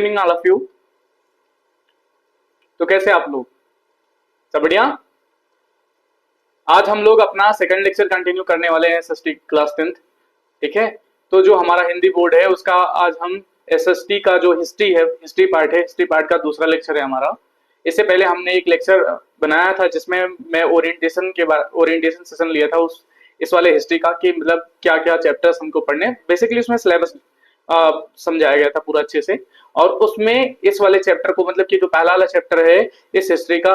Evening all of you. तो कैसे आप लोग? सब बढ़िया। आज हम लोग अपना सेकंड लेक्चर कंटिन्यू करने वाले हैं एसएसटी क्लास 10th। ठीक है, तो जो हमारा हिंदी बोर्ड है उसका आज हम एसएसटी का जो हिस्ट्री है, हिस्ट्री पार्ट है, हिस्ट्री पार्ट का दूसरा लेक्चर है हमारा। इससे पहले हमने एक लेक्चर बनाया था जिसमें मैं ओरिएंटेशन सेशन लिया था उस इस वाले हिस्ट्री का, कि मतलब क्या क्या चैप्टर्स हमको पढ़ने, बेसिकली उसमें सिलेबस समझाया गया था पूरा अच्छे से। और उसमें इस वाले चैप्टर को, मतलब कि जो पहला वाला चैप्टर है इस हिस्ट्री का,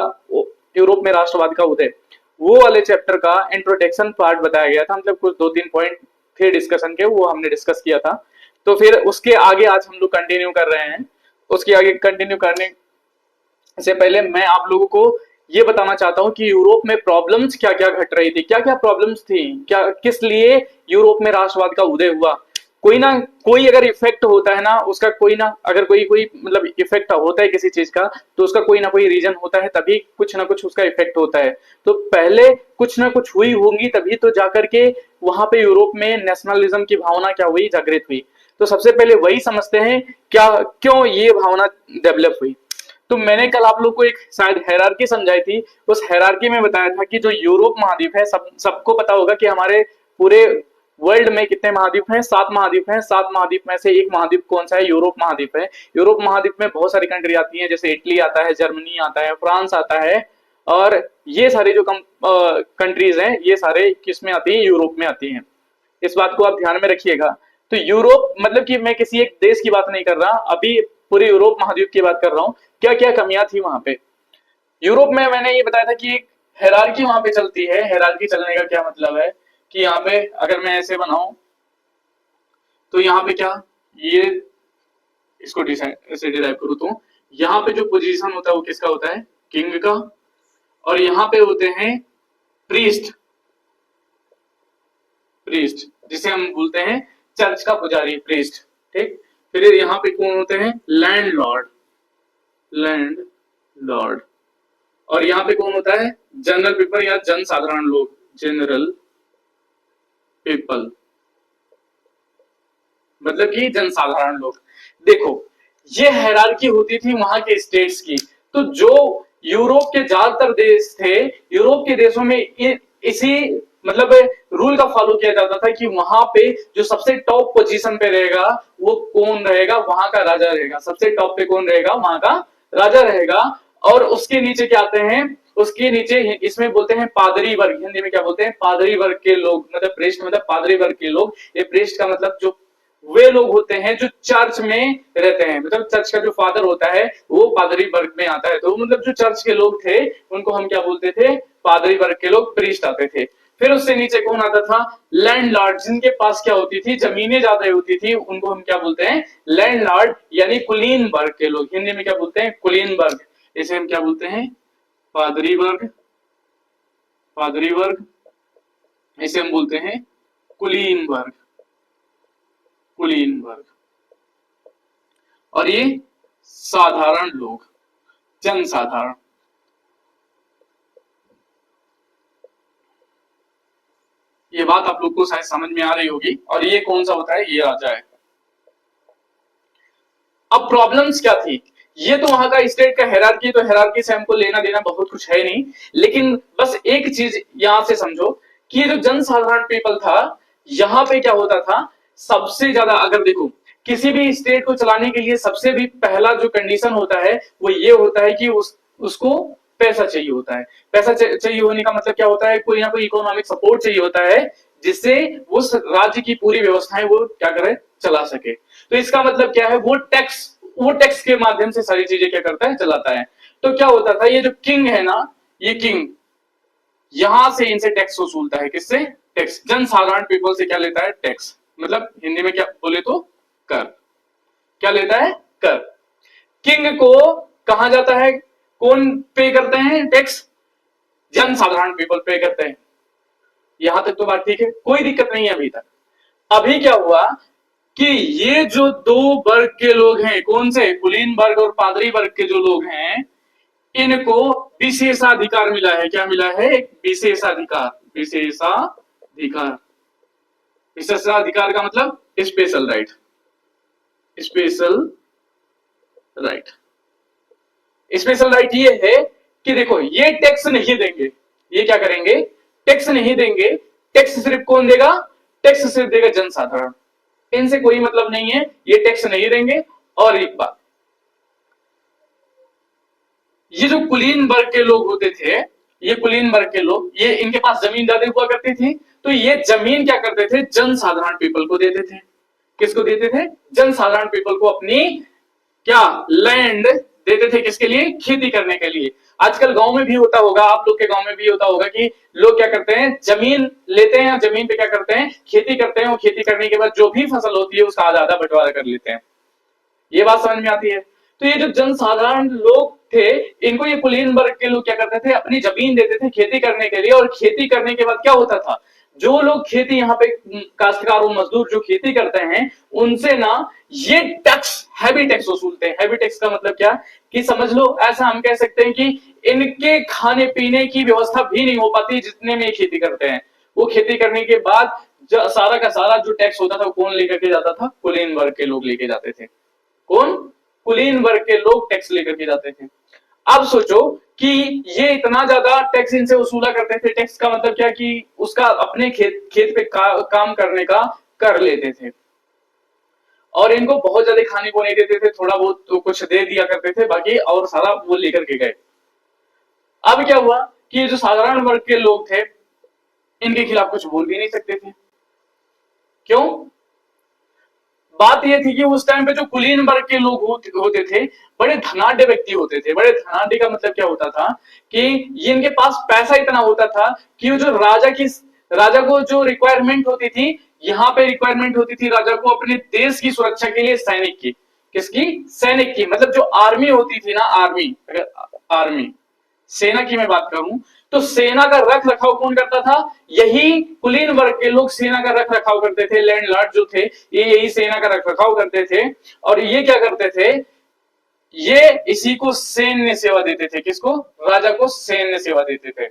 यूरोप में राष्ट्रवाद का उदय, वो वाले चैप्टर का इंट्रोडक्शन पार्ट बताया गया था। मतलब कुछ 2-3 पॉइंट थे डिस्कशन के, वो हमने डिस्कस किया था। तो फिर उसके आगे आज हम लोग कंटिन्यू कर रहे हैं। उसके आगे कंटिन्यू करने से पहले मैं आप लोगों को ये बताना चाहता हूं कि यूरोप में प्रॉब्लम्स क्या क्या घट रही थी, क्या क्या प्रॉब्लम्स थी, क्या किस लिए यूरोप में राष्ट्रवाद का उदय हुआ। कोई ना कोई अगर इफेक्ट होता है ना उसका, कोई ना अगर कोई कोई मतलब इफेक्ट होता है किसी चीज का, तो उसका कोई ना कोई रीजन होता है, तभी कुछ ना कुछ उसका इफेक्ट होता है। तो पहले कुछ ना कुछ हुई होंगी, तभी तो जाकर के वहां पे यूरोप में नेशनलिज्म की भावना क्या हुई, जागृत हुई। तो सबसे पहले वही समझते हैं क्या, क्यों ये भावना डेवलप हुई। तो मैंने कल आप लोग को एक शायद हायरार्की समझाई थी। उस हायरार्की में बताया था कि जो यूरोप महाद्वीप है, सबको पता होगा कि हमारे पूरे वर्ल्ड में कितने महाद्वीप हैं, 7 महाद्वीप हैं। 7 महाद्वीप में से एक महाद्वीप कौन सा है? यूरोप महाद्वीप है। यूरोप महाद्वीप में बहुत सारी कंट्री आती हैं, जैसे इटली आता है, जर्मनी आता है, फ्रांस आता है, और ये सारी जो कंट्रीज हैं ये सारे किस में आती हैं? यूरोप में आती हैं। इस बात को आप ध्यान में रखिएगा। तो यूरोप मतलब कि मैं किसी एक देश की बात नहीं कर रहा, अभी पूरे यूरोप महाद्वीप की बात कर रहा हूँ। क्या क्या कमियां थी वहां पे यूरोप में। मैंने ये बताया था कि एक हेरारकी वहां पे चलती है। हेरारकी चलने का क्या मतलब है कि यहाँ पे अगर मैं ऐसे बनाऊं तो यहाँ पे क्या, ये इसको ऐसे डिराइव करूँ तो यहाँ पे जो पोजीशन होता है वो किसका होता है? किंग का। और यहाँ पे होते हैं प्रीस्ट, प्रीस्ट जिसे हम बोलते हैं चर्च का पुजारी, प्रीस्ट। ठीक, फिर यहाँ पे कौन होते हैं? Landlord, land Lord. और यहाँ पे कौन होता है? जनरल पीपल या जन साधारण लोग, जनरल पीपल, मतलब कि जन साधारण लोग। देखो, ये हायरार्की होती थी वहां के स्टेट्स की। तो जो यूरोप के ज्यादातर देश थे, यूरोप के देशों में इसी मतलब रूल का फॉलो किया जाता था कि वहां पे जो सबसे टॉप पोजीशन पे रहेगा वो कौन रहेगा? वहां का राजा रहेगा। सबसे टॉप पे कौन रहेगा? वहां का राजा रहेगा। और उसके नीचे क्या आते हैं? उसके नीचे इसमें बोलते हैं पादरी वर्ग, हिंदी में क्या बोलते हैं? पादरी वर्ग के लोग, मतलब प्रेस्ट मतलब पादरी वर्ग के लोग। ये प्रेस्ट का मतलब जो वे लोग होते हैं जो चर्च में रहते हैं, मतलब चर्च का जो फादर होता है वो पादरी वर्ग में आता है। तो मतलब जो चर्च के लोग थे उनको हम क्या बोलते थे? पादरी वर्ग के लोग, प्रीस्ट आते थे। फिर उससे नीचे कौन आता था? लैंडलॉर्ड, जिनके पास क्या होती थी? जमीनें ज्यादा होती थी, उनको हम क्या बोलते हैं? लैंडलॉर्ड, यानी कुलीन वर्ग के लोग। हिंदी में क्या बोलते हैं? कुलीन वर्ग। इसे हम क्या बोलते हैं? पादरी वर्ग, पादरी वर्ग। इसे हम बोलते हैं कुलीन वर्ग, कुलीन वर्ग। और ये साधारण लोग, जन साधारण। ये बात आप लोग को शायद समझ में आ रही होगी। और ये कौन सा होता है? ये राजा है। अब प्रॉब्लम्स क्या थी? ये तो वहां का स्टेट का हेरारकी, तो हेरारकी से हमको लेना देना बहुत कुछ है नहीं, लेकिन बस एक चीज यहां से समझो कि ये जो जनसाधारण पीपल था, यहां पे क्या होता था? सबसे ज्यादा अगर देखो, किसी भी स्टेट को चलाने के लिए सबसे भी पहला जो कंडीशन होता है वो ये होता है कि उसको पैसा चाहिए होता है। पैसा चाहिए होने का मतलब क्या होता है? कोई ना कोई इकोनॉमिक सपोर्ट चाहिए होता है जिससे उस राज्य की पूरी व्यवस्थाएं वो क्या करे? चला सके। तो इसका मतलब क्या है? वो टैक्स के माध्यम से सारी चीजें क्या करता है? चलाता है। तो क्या होता था? ये जो किंग है ना, ये किंग यहां से इनसे टैक्स वसूलता है। किससे? टैक्स। जनसाधारण पीपल से क्या लेता है? टैक्स। मतलब हिंदी में क्या बोले तो कर। क्या लेता है? कर। किंग को कहा जाता है? कौन पे करते हैं टैक्स? जनसाधारण पीपल पे करते हैं। यहां तक तो बात ठीक है, कोई दिक्कत नहीं है अभी तक। अभी क्या हुआ कि ये जो दो वर्ग के लोग हैं, कौन से? कुलीन वर्ग और पादरी वर्ग के जो लोग हैं, इनको विशेषाधिकार मिला है। क्या मिला है? एक विशेषाधिकार, विशेषाधिकार। विशेषाधिकार का मतलब special right, special right. Special right ये है कि देखो ये टैक्स नहीं देंगे, ये क्या करेंगे, टैक्स नहीं देंगे। टैक्स सिर्फ कौन देगा, टैक्स सिर्फ देगा जनसाधारण, इनसे कोई मतलब नहीं है, ये टैक्स नहीं देंगे। और एक बात, ये जो कुलीन वर्ग के लोग होते थे, ये कुलीन वर्ग के लोग, ये इनके पास जमीन ज्यादा हुआ करती थी, तो ये जमीन क्या करते थे, जनसाधारण पीपल को देते थे। किसको देते थे, जनसाधारण पीपल को अपनी क्या लैंड देते थे, किसके लिए, खेती करने के लिए। आजकल गांव में भी होता होगा, आप लोग के गांव में भी होता होगा कि लोग क्या करते हैं, जमीन लेते हैं, जमीन पे क्या करते हैं, खेती करते हैं, और खेती करने के बाद जो भी फसल होती है उसका आधा आधा बंटवारा कर लेते हैं। ये बात समझ में आती है। तो ये जो जनसाधारण लोग थे, इनको ये कुलीन वर्ग के लोग क्या करते थे, अपनी जमीन देते थे खेती करने के लिए। और खेती करने के बाद क्या होता था, जो लोग खेती यहाँ पे काश्तकार और मजदूर जो खेती करते हैं, उनसे ना ये टैक्स, हैवी टैक्स वसूलते हैं। हैवी टैक्स का मतलब क्या, कि समझ लो ऐसा हम कह सकते हैं कि इनके खाने पीने की व्यवस्था भी नहीं हो पाती जितने में खेती करते हैं। वो खेती करने के बाद सारा का सारा जो टैक्स होता था, कौन लेकर के जाता था, कुलीन वर्ग के लोग लेके जाते थे। कौन, कुलीन वर्ग के लोग टैक्स लेकर के जाते थे। अब सोचो कि ये इतना ज्यादा टैक्स इनसे वसूला करते थे। टैक्स का मतलब क्या, कि उसका अपने खेत पे काम करने का कर लेते थे, और इनको बहुत ज्यादा खाने को नहीं देते थे, थोड़ा बहुत तो कुछ दे दिया करते थे, बाकी और सारा वो लेकर के गए। अब क्या हुआ कि जो साधारण वर्ग के लोग थे, इनके खिलाफ कुछ बोल भी नहीं सकते थे। क्यों, बात यह थी कि उस टाइम पे जो कुलीन वर्ग के लोग होते थे, बड़े धनाढ्य व्यक्ति होते थे। बड़े धनाढ्य का मतलब क्या होता था, कि ये इनके पास पैसा इतना होता था कि जो राजा को जो रिक्वायरमेंट होती थी, यहाँ पे रिक्वायरमेंट होती थी राजा को अपने देश की सुरक्षा के लिए सैनिक की। किसकी, सैनिक की, मतलब जो आर्मी होती थी ना, आर्मी, अगर आर्मी सेना की मैं बात करूं, तो सेना का रख रखाव कौन करता था, यही कुलीन वर्ग के लोग सेना का रख रखाव करते थे। लैंडलॉर्ड जो थे, ये यही सेना का रख रखाव करते थे। और ये क्या करते थे, ये इसी को सैन्य सेवा देते थे। किसको, राजा को सैन्य सेवा देते थे।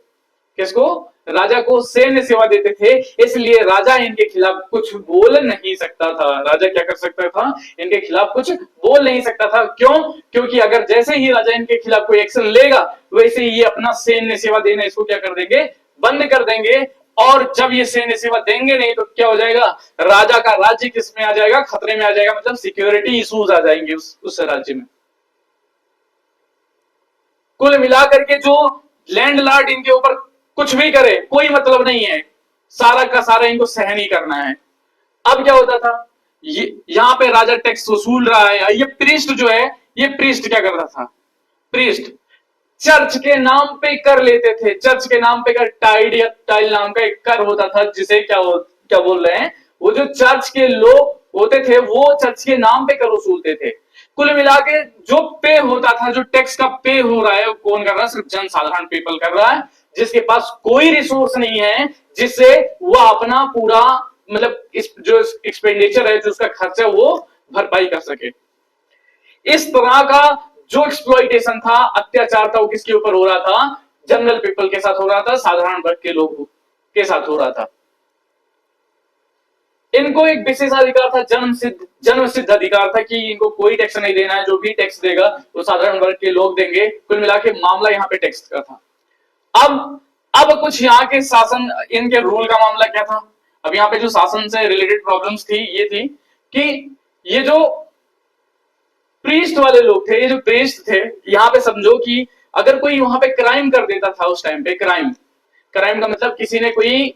किसको, राजा को सैन्य सेवा देते थे। इसलिए राजा इनके खिलाफ कुछ बोल नहीं सकता था। राजा क्या कर सकता था, इनके खिलाफ कुछ बोल नहीं सकता था। क्यों, क्योंकि अगर जैसे ही राजा इनके खिलाफ कोई एक्शन लेगा, वैसे ही ये अपना सैन्य सेवा देना इसको क्या कर देंगे, बंद कर देंगे। और जब ये सैन्य सेवा देंगे नहीं, तो क्या हो जाएगा, राजा का राज्य किसमें आ जाएगा, खतरे में आ जाएगा, मतलब सिक्योरिटी इश्यूज आ जाएंगे उस राज्य में। कुल मिलाकर के जो लैंडलॉर्ड इनके ऊपर कुछ भी करे, कोई मतलब नहीं है, सारा का सारा इनको सहन ही करना है। अब क्या होता था, यहाँ पे राजा टैक्स वसूल रहा है, ये प्रीस्ट जो है, ये प्रीस्ट क्या करता था, प्रीस्ट चर्च के नाम पे कर लेते थे। चर्च के नाम पे कर, टाइड या टाइल नाम का एक कर होता था, जिसे क्या बोल रहे हैं, वो जो चर्च के लोग होते थे, वो चर्च के नाम पे कर वसूलते थे। कुल मिला के जो पे होता था, जो टैक्स का पे हो रहा है, वो कौन कर रहा है, सिर्फ जनसाधारण पीपल कर रहा है, जिसके पास कोई रिसोर्स नहीं है जिससे वो अपना पूरा, मतलब इस जो एक्सपेंडिचर है, जो उसका खर्चा, वो भरपाई कर सके। इस तरह का जो एक्सप्लॉइटेशन था, अत्याचार था, वो किसके ऊपर हो रहा था, जनरल पीपल के साथ हो रहा था, साधारण वर्ग के लोग के साथ हो रहा था। इनको एक विशेषाधिकार था, जन्म सिद्ध अधिकार था, कि इनको कोई टैक्स नहीं देना है, जो भी टैक्स देगा वो साधारण वर्ग के लोग देंगे। कुल मिला के मामला यहाँ पे टैक्स का था। अब कुछ यहाँ के शासन, इनके रूल का मामला क्या था। अब यहाँ पे जो शासन से रिलेटेड प्रॉब्लम्स थी, ये थी कि ये जो प्रीस्ट वाले लोग थे, ये जो प्रीस्ट थे, यहाँ पे समझो कि अगर कोई वहां पे क्राइम कर देता था उस टाइम पे, क्राइम क्राइम का मतलब किसी ने कोई,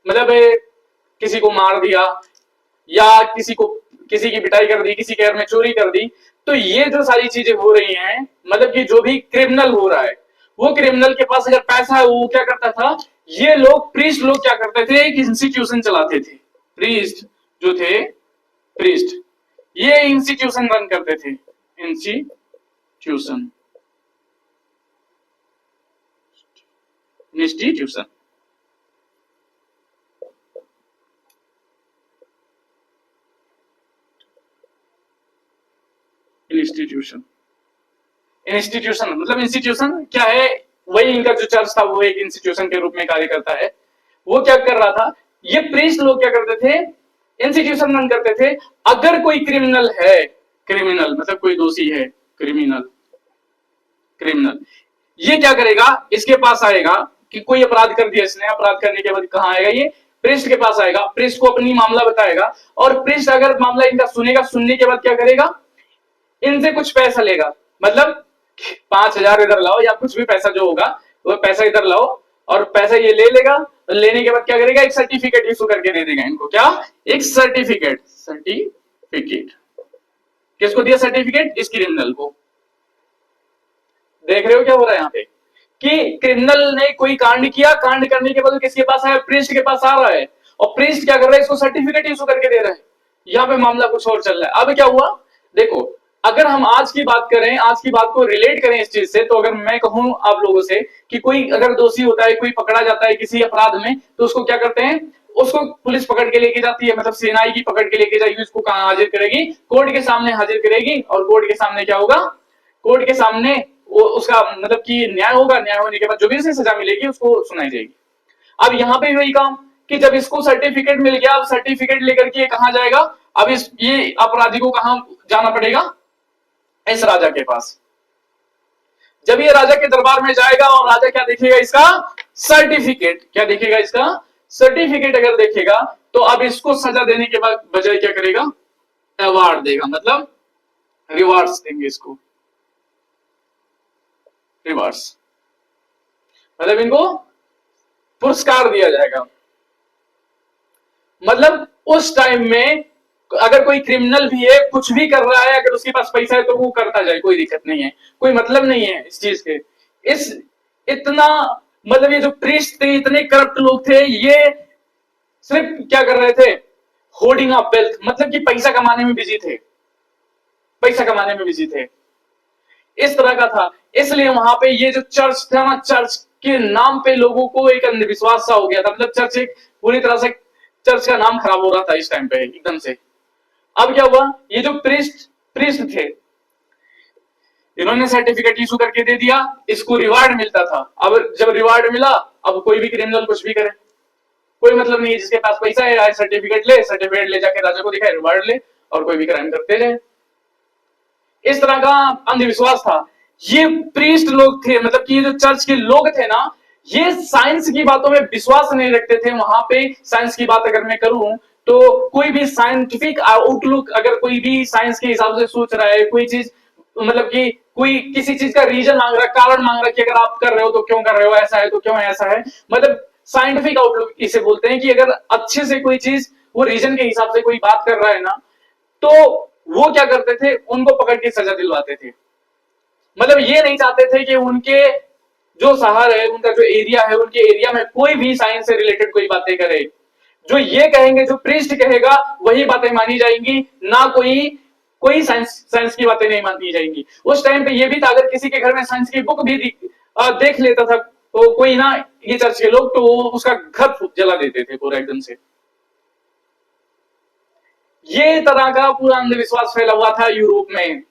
मतलब किसी को मार दिया, या किसी की पिटाई कर दी, किसी के घर में चोरी कर दी, तो ये जो सारी चीजें हो रही हैं, मतलब कि जो भी क्रिमिनल हो रहा है, वो क्रिमिनल के पास अगर पैसा है, वो क्या करता था, ये लोग प्रीस्ट लोग क्या करते थे, एक इंस्टीट्यूशन चलाते थे। प्रीस्ट जो थे, प्रीस्ट ये इंस्टीट्यूशन रन करते थे। इंस्टीट्यूशन इंस्टीट्यूशन इंस्टीट्यूशन इंस्टीट्यूशन मतलब इंस्टीट्यूशन क्या है, वही इनका जो चर्च था, वो एक इंस्टीट्यूशन के रूप में कार्य करता है। वो क्या कर रहा था, ये प्रीस्ट लोग क्या करते थे, इंस्टीट्यूशन रन करते थे। अगर कोई क्रिमिनल है, क्रिमिनल मतलब कोई दोषी है, क्रिमिनल, क्रिमिनल ये क्या करेगा, इसके पास आएगा कि कोई अपराध कर दिया इसने, अपराध करने के बाद कहां आएगा ये, प्रिस्ट के पास आएगा, प्रिस्ट को अपनी मामला बताएगा, और प्रिस्ट अगर मामला इनका सुनेगा, सुनने के बाद क्या करेगा, इनसे कुछ पैसा लेगा, मतलब 5,000 इधर लाओ या कुछ भी पैसा जो होगा वो पैसा इधर लाओ, और पैसा ये ले लेगा, लेने के बाद क्या करेगा, एक सर्टिफिकेट इशू करके दे देगा इनको, क्या, एक सर्टिफिकेट, सर्टिफिकेट किसको दिया सर्टिफिकेट, इस क्रिमिनल को। देख रहे हो क्या हो रहा है यहाँ पे, कि क्रिमिनल ने कोई कांड किया, कांड करने के बाद किसके पास आया, प्रिस्ट के पास आ रहा है, और प्रिस्ट क्या कर रहा है, इसको सर्टिफिकेट इशू करके दे रहा है। यहाँ पे मामला कुछ और चल रहा है। अब क्या हुआ, देखो अगर हम आज की बात करें, आज की बात को रिलेट करें इस चीज से, तो अगर मैं कहूं आप लोगों से कि कोई अगर दोषी होता है, कोई पकड़ा जाता है किसी अपराध में, तो उसको क्या करते हैं, उसको पुलिस पकड़ के लेके जाती है, मतलब सेनाई की पकड़ के लेके जाएगी, उसको कहां हाजिर करेगी, कोर्ट के सामने हाजिर करेगी, और कोर्ट के सामने क्या होगा, कोर्ट के सामने वो उसका मतलब कि न्याय होगा, न्याय होने के बाद जो भी उसे सजा मिलेगी उसको सुनाई जाएगी। अब यहाँ पे वही काम कि जब इसको सर्टिफिकेट मिल गया, अब सर्टिफिकेट लेकर के कहां जाएगा, अब इस ये अपराधी को कहां जाना पड़ेगा, इस राजा के पास। जब ये राजा के दरबार में जाएगा और राजा क्या देखेगा, इसका सर्टिफिकेट, क्या देखेगा, इसका सर्टिफिकेट अगर देखेगा, तो अब इसको सजा देने के बाद बजाय क्या करेगा, अवार्ड देगा, मतलब रिवार्ड्स देंगे इसको, रिवार्ड्स मतलब इनको पुरस्कार दिया जाएगा। मतलब उस टाइम में अगर कोई क्रिमिनल भी है, कुछ भी कर रहा है, अगर उसके पास पैसा है तो वो करता जाए, कोई दिक्कत नहीं है, कोई मतलब नहीं है इस चीज के। इस इतना मतलब ये जो प्रीस्ट थे, इतने करप्ट लोग थे, ये सिर्फ क्या कर रहे थे, होर्डिंग ऑफ वेल्थ, मतलब कि पैसा कमाने में बिजी थे, पैसा कमाने में बिजी थे, इस तरह का था। इसलिए वहां पे ये जो चर्च था ना, चर्च के नाम पे लोगों को एक अंधविश्वास सा हो गया था, मतलब चर्च एक पूरी तरह से, चर्च का नाम खराब हो रहा था इस टाइम पे एकदम से। अब क्या हुआ, ये जो प्रिस्ट प्रिस्ट थे, इन्होंने सर्टिफिकेट इशू करके दे दिया, इसको रिवार्ड मिलता था। अब जब रिवार्ड मिला, अब कोई भी क्रिमिनल कुछ भी करे, कोई मतलब नहीं है, जिसके पास पैसा है सर्टिफिकेट ले, सर्टिफिकेट ले जाके राजा को दिखाए, रिवार्ड ले, और कोई भी क्राइम करते जाए। इस तरह का अंधविश्वास था। ये प्रीस्ट लोग थे, मतलब कि ये जो चर्च के लोग थे ना, ये साइंस की बातों में विश्वास नहीं रखते थे। वहां पे साइंस की बात अगर मैं करूं, तो कोई भी साइंटिफिक आउटलुक, अगर कोई भी साइंस के हिसाब से सोच रहा है, कोई चीज मतलब कि कोई किसी चीज का रीजन मांग रहा है, कारण मांग रहा है कि अगर आप कर रहे हो तो क्यों कर रहे हो, ऐसा है तो क्यों ऐसा है, मतलब साइंटिफिक आउटलुक इसे बोलते हैं। कि अगर अच्छे से कोई चीज वो रीजन के हिसाब से कोई बात कर रहा है ना, तो वो क्या करते थे, उनको पकड़ के सजा दिलवाते थे। मतलब ये नहीं चाहते थे कि उनके जो शहर है, उनका जो एरिया है, उनके एरिया में कोई भी साइंस से रिलेटेड कोई बातें करे। जो ये कहेंगे, जो प्रीस्ट कहेगा, वही बातें मानी जाएंगी, ना कोई कोई साइंस साइंस की बातें नहीं मानी जाएंगी। उस टाइम पे ये भी था, अगर किसी के घर में साइंस की बुक भी देख लेता था तो कोई ना, ये चर्च के लोग, तो वो उसका घर जला देते थे पूरा एकदम से। ये तरह का पूरा अंधविश्वास फैला हुआ था यूरोप में।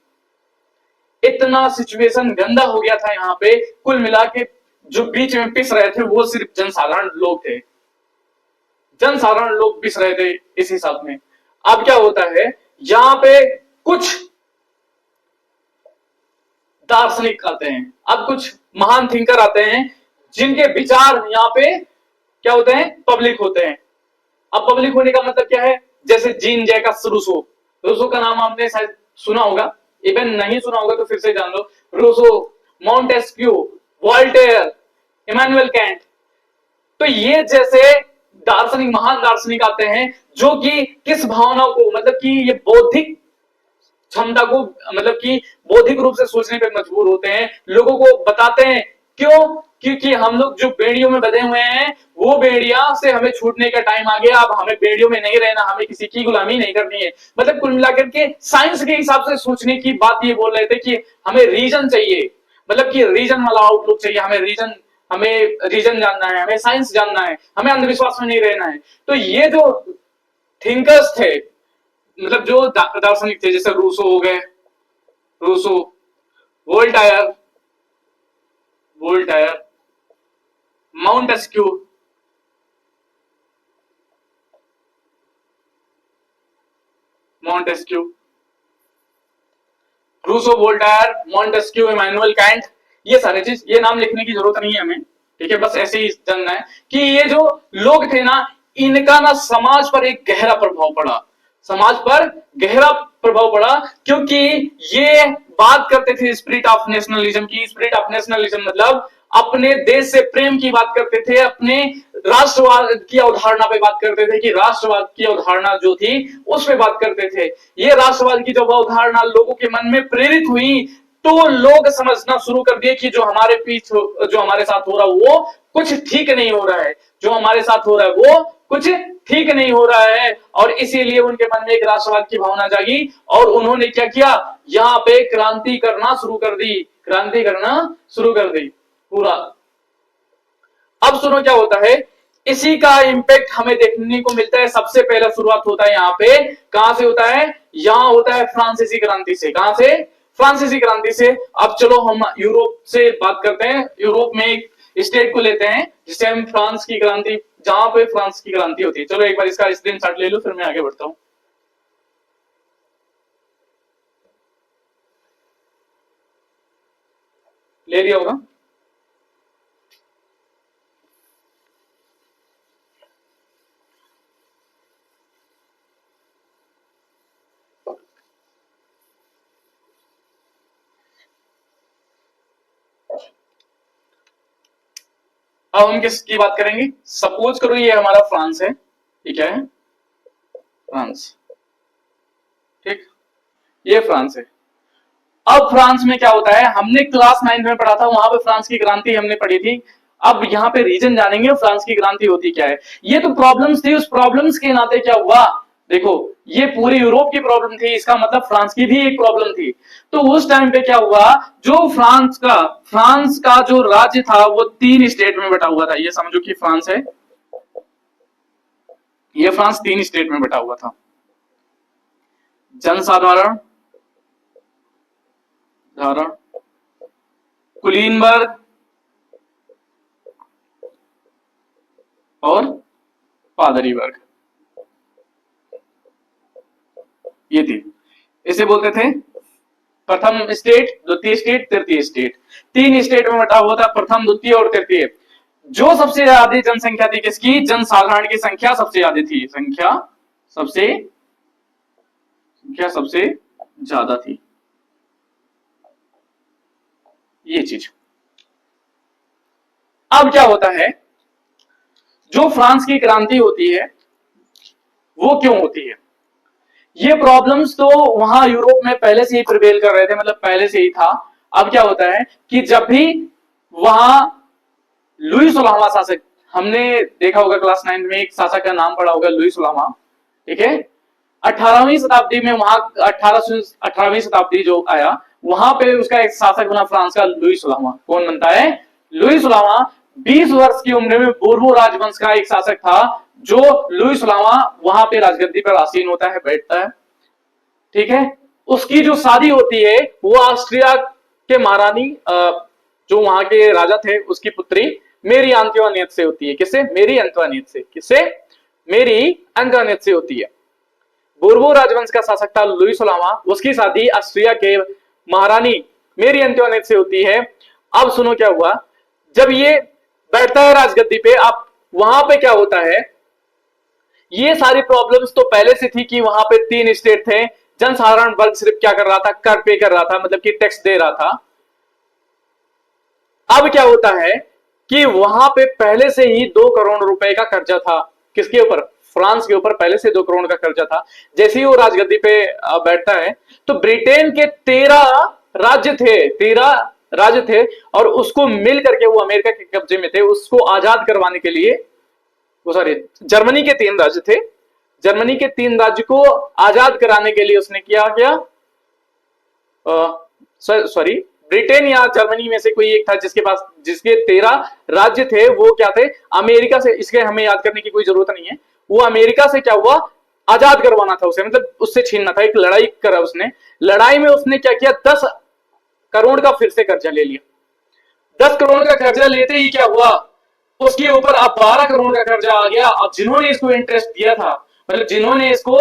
इतना सिचुएशन गंदा हो गया था यहाँ पे। कुल मिला के जो बीच में पिस रहे थे वो सिर्फ जनसाधारण लोग थे, जनसाधारण लोग पिस रहे थे इस हिसाब में। अब क्या होता है, यहाँ पे कुछ दार्शनिक आते हैं, अब कुछ महान थिंकर आते हैं, जिनके विचार यहाँ पे क्या होते हैं, पब्लिक होते हैं। अब पब्लिक होने का मतलब क्या है, जैसे जीन जैकस रूसो, रूसो का नाम आपने शायद सुना होगा, इवन नहीं सुना होगा तो फिर से जान लो। Rousseau, Montesquieu, Voltaire, Immanuel Kant, तो ये जैसे दार्शनिक, महान दार्शनिक आते हैं, जो कि किस भावना को, मतलब कि ये बौद्धिक क्षमता को, मतलब कि बौद्धिक रूप से सोचने पे मजबूर होते हैं, लोगों को बताते हैं। क्यों, क्योंकि हम लोग जो बेड़ियों में बंधे हुए हैं, वो बेड़िया से हमें छूटने का टाइम आ गया। अब हमें बेड़ियों में नहीं रहना, हमें किसी की गुलामी नहीं करनी है। मतलब कुल मिलाकर के साइंस के हिसाब से सोचने की बात ये बोल रहे थे कि हमें रीजन चाहिए, मतलब कि रीजन वाला आउटलुक चाहिए, हमें रीजन जानना है, हमें साइंस जानना है, हमें अंधविश्वास में नहीं रहना है। तो ये जो थिंकर्स थे, मतलब जो दार्शनिक थे, जैसे रूसो हो गए, Rousseau, Voltaire, Voltaire, Montesquieu, Montesquieu, Rousseau, Voltaire, Montesquieu, Immanuel Kant, ये सारे चीज, ये नाम लिखने की जरूरत नहीं है हमें, ठीक है, बस ऐसे ही जानना है कि ये जो लोग थे ना, इनका ना समाज पर एक गहरा प्रभाव पड़ा, समाज पर गहरा प्रभाव पड़ा, क्योंकि ये बात करते थे स्पिरिट ऑफ नेशनलिज्म की। स्पिरिट ऑफ नेशनलिज्म मतलब अपने देश से प्रेम की बात करते थे, अपने राष्ट्रवाद की अवधारणा पे बात करते थे, कि राष्ट्रवाद की अवधारणा जो थी उस पे बात करते थे। ये राष्ट्रवाद की जब अवधारणा लोगों के मन में प्रेरित हुई, तो लोग समझना शुरू कर दिए कि जो हमारे पीछे, जो हमारे साथ हो रहा है वो कुछ ठीक नहीं हो रहा है, जो हमारे साथ हो रहा है वो कुछ ठीक नहीं हो रहा है, और इसीलिए उनके मन में एक राष्ट्रवाद की भावना जागी, और उन्होंने क्या किया, यहाँ पे क्रांति करना शुरू कर दी, क्रांति करना शुरू कर दी पूरा। अब सुनो क्या होता है, इसी का इंपैक्ट हमें देखने को मिलता है। सबसे पहला शुरुआत होता है यहाँ पे, कहां से होता है, यहां होता है फ्रांसीसी क्रांति से। कहां से, फ्रांसीसी क्रांति से। अब चलो हम यूरोप से बात करते हैं, यूरोप में एक स्टेट को लेते हैं जिसे हम फ्रांस की क्रांति, जहां पे फ्रांस की क्रांति होती है। चलो एक बार इसका स्क्रीनशॉट ले लो, फिर मैं आगे बढ़ता हूं। ले लिया होगा। अब हम किसकी बात करेंगे, सपोज करो ये हमारा फ्रांस है, ठीक है, फ्रांस, ठीक, ये फ्रांस है। अब फ्रांस में क्या होता है, हमने क्लास 9 में पढ़ा था, वहां पे फ्रांस की क्रांति हमने पढ़ी थी। अब यहाँ पे रीजन जानेंगे फ्रांस की क्रांति होती क्या है। ये तो प्रॉब्लम्स थी, उस प्रॉब्लम्स के नाते क्या हुआ, देखो ये पूरी यूरोप की प्रॉब्लम थी, इसका मतलब फ्रांस की भी एक प्रॉब्लम थी। तो उस टाइम पे क्या हुआ, जो फ्रांस का जो राज्य था वो 3 स्टेट में बटा हुआ था। ये समझो कि फ्रांस है, ये फ्रांस 3 स्टेट में बटा हुआ था। जनसाधारण धारण, कुलीनबर्ग और पादरी वर्ग, ये थी, इसे बोलते थे प्रथम स्टेट, द्वितीय स्टेट, तृतीय स्टेट। 3 स्टेट में बटा हुआ था, प्रथम, द्वितीय और तृतीय। जो सबसे ज्यादा जनसंख्या थी किसकी, जनसाधारण की संख्या सबसे ज्यादा थी, संख्या सबसे ज्यादा थी, ये चीज। अब क्या होता है, जो फ्रांस की क्रांति होती है वो क्यों होती है, ये प्रॉब्लम्स तो वहां यूरोप में पहले से ही प्रिवेल कर रहे थे, मतलब पहले से ही था। अब क्या होता है कि जब भी वहां लुई 16वां शासक, हमने देखा होगा क्लास 9 में एक शासक का नाम पढ़ा होगा, लुई 16वां, ठीक है, 18वीं शताब्दी में, वहां 18वीं शताब्दी जो आया, वहां पे उसका एक शासक बना फ्रांस का लुई 16वां। कौन बनता है, लुई 16वां। 20 वर्ष की उम्र में बोर्बो राजवंश का एक शासक था, जो लुई 16वां वहां पे राजगद्दी पर आसीन होता है, बैठता है, ठीक है। उसकी जो शादी होती है वो ऑस्ट्रिया के महारानी, जो वहां के राजा थे, उसकी पुत्री मेरी अंतोनियत से होती है। किससे, मेरी अंतोनियत से, किससे, मेरी अंतोनियत से होती है। बोर्बो राजवंश का शासक था लुई 16वां, उसकी शादी ऑस्ट्रिया के महारानी मेरी अंतोनियत से होती है। अब सुनो क्या हुआ, जब ये बैठता है राजगद्दी पे, अब वहां पे क्या होता है, ये सारी प्रॉब्लम्स तो पहले से थी कि वहां पे 3 स्टेट थे, जनसाधारण वर्ग सिर्फ क्या कर रहा था, कर पे कर रहा था, मतलब कि टैक्स दे रहा था। अब क्या होता है कि वहां पे पहले से ही 2 करोड़ रुपए का कर्जा था, किसके ऊपर, फ्रांस के ऊपर पहले से 2 करोड़ का कर्जा था। जैसे ही वो राजगद्दी पे बैठता है, तो ब्रिटेन के 13 राज्य थे, और उसको मिल करके, वो अमेरिका के कब्जे में थे, उसको आजाद करवाने के लिए, वो सॉरी, जर्मनी के 3 राज्य थे, जर्मनी के 3 राज्य को आजाद कराने के लिए उसने किया क्या, सॉरी, ब्रिटेन या जर्मनी में से कोई एक था जिसके 13 राज्य थे, वो क्या थे, अमेरिका से, इसके हमें याद करने की कोई जरूरत नहीं है, वो अमेरिका से क्या हुआ, आजाद करवाना था उसे, मतलब उससे छीनना था, एक लड़ाई करा उसने। लड़ाई में उसने क्या किया, 10 करोड़ का फिर से कर्जा ले लिया। 10 करोड़ का कर्जा लेते ही क्या हुआ, उसके ऊपर अब 12 करोड़ का कर्जा आ गया। अब जिन्होंने इसको इंटरेस्ट दिया था, मतलब जिन्होंने इसको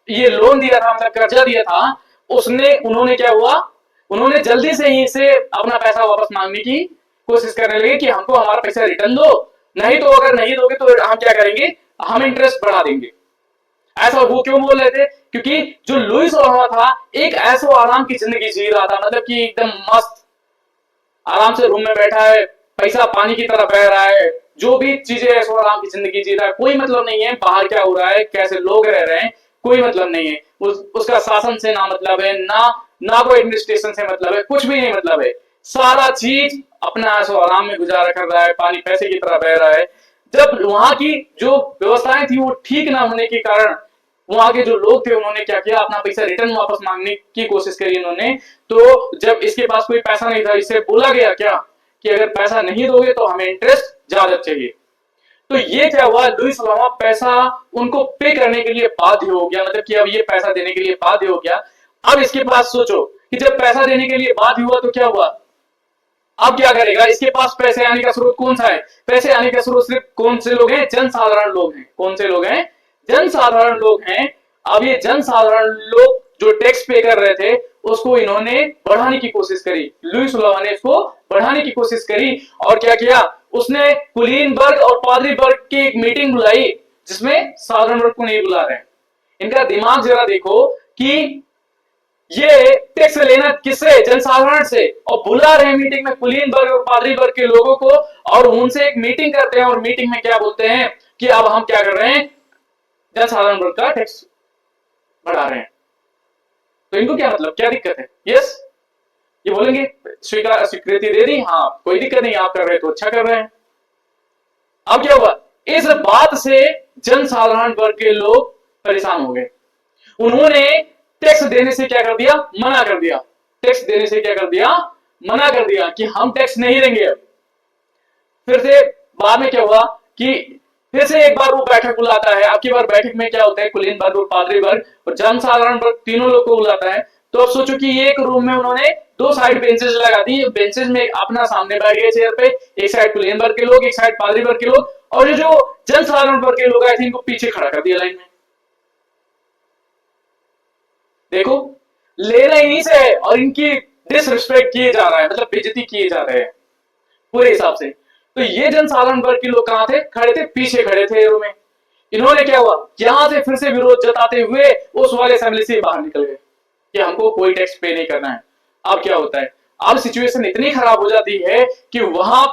ये लोन दिया था, मतलब कर्जा दिया था, उन्होंने क्या हुआ, उन्होंने जल्दी से ही इसे अपना पैसा वापस मांगने की कोशिश करने लगे कि हमको हमारा पैसा रिटर्न दो, नहीं तो अगर नहीं दोगे तो हम क्या करेंगे, हम इंटरेस्ट बढ़ा देंगे। ऐसा वो क्यों बोल रहे थे, क्योंकि जो लुइस ओबामा था एक ऐसो आराम की जिंदगी जी रहा था, मतलब कि एकदम मस्त आराम से रूम में बैठा है, पैसा पानी की तरह बह रहा है, जो भी चीजें ऐसो आराम की जिंदगी जी रहा है, कोई मतलब नहीं है बाहर क्या हो रहा है, कैसे लोग रह रहे हैं, कोई मतलब नहीं है। उसका शासन से ना मतलब है, ना ना कोई एडमिनिस्ट्रेशन से मतलब है, कुछ भी नहीं मतलब है। सारा चीज अपना ऐसो आराम में गुजारा कर रहा है, पानी पैसे की तरह बह रहा है। जब वहां की जो व्यवस्थाएं थी वो ठीक ना होने के कारण वहां के जो लोग थे उन्होंने क्या किया, अपना पैसा रिटर्न वापस मांगने की कोशिश करी इन्होंने। तो जब इसके पास कोई पैसा नहीं था, इससे बोला गया क्या कि अगर पैसा नहीं दोगे तो हमें इंटरेस्ट ज्यादा चाहिए। तो ये क्या हुआ, लुइस ओबामा पैसा उनको पे करने के लिए बाध्य हो गया, मतलब कि अब ये पैसा देने के लिए बाध्य हो गया। अब इसके पास सोचो कि जब पैसा देने के लिए बाध्य हुआ तो क्या हुआ, अब क्या करेगा, इसके पास पैसे आने का स्रोत कौन सा है, पैसे आने का स्रोत सिर्फ कौन से लोग हैं, जनसाधारण लोग हैं। कौन से लोग हैं, जनसाधारण लोग हैं। अब ये जनसाधारण लोग जो टैक्स पे कर रहे थे उसको इन्होंने बढ़ाने की कोशिश करी, लुइस ओबामा ने इसको बढ़ाने की कोशिश करी। और क्या किया उसने, कुलीनबर्ग और पादरीबर्ग की एक मीटिंग बुलाई जिसमें साधारण वर्ग को नहीं बुला रहे हैं। इनका दिमाग जरा देखो कि ये टैक्स लेना किससे, जनसाधारण से, और बुला रहे हैं मीटिंग में कुलीनबर्ग और पादरी वर्ग के लोगों को, और उनसे एक मीटिंग करते हैं और मीटिंग में क्या बोलते हैं कि अब हम क्या कर रहे हैं, जनसाधारण वर्ग का टैक्स बढ़ा रहे हैं। तो इनको क्या मतलब, क्या दिक्कत है, यस ये बोलेंगे स्वीकृति दे दी, हाँ कोई दिक्कत नहीं, आप कर रहे हैं तो अच्छा कर रहे हैं। अब क्या हुआ, इस बात से जनसाधारण वर्ग के लोग परेशान हो गए। उन्होंने टैक्स देने से क्या कर दिया, मना कर दिया। टैक्स देने से क्या कर दिया, मना कर दिया कि हम टैक्स नहीं देंगे। अब फिर से बाद में क्या हुआ कि फिर से एक बार वो बैठक बुलाता है। अब की बार बैठक में क्या होता है, कुलीनबर्ग और पादरी वर्ग और जनसाधारण वर्ग तीनों लोग को बुलाता है। तो अब सोचो कि एक रूम में उन्होंने दो साइड बेंचेस लगा दी, बेंचेस में अपना सामने बैठ गए चेयर पे, एक साइड कुलीनबर्ग के लोग, एक साइड पादरी वर्ग के लोग, और ये जो जनसाधारण वर्ग के लोग आए थे इनको पीछे खड़ा कर दिया लाइन में। देखो लेना इन्हीं से है और इनकी डिसरिस्पेक्ट किए जा रहा है, मतलब बेइज्जती किए जा रहे हैं पूरे हिसाब से। तो ये जनसाधारण वर्ग के लोग कहां थे, खड़े थे, पीछे खड़े थे एरो में। इन्होंने क्या हुआ, यहां से फिर से विरोध जताते हुए उस वाले असेंबली से बाहर निकल गए कि हमको कोई टैक्स पे नहीं करना है। अब क्या होता है, अब सिचुएशन इतनी खराब हो जाती है कि वहां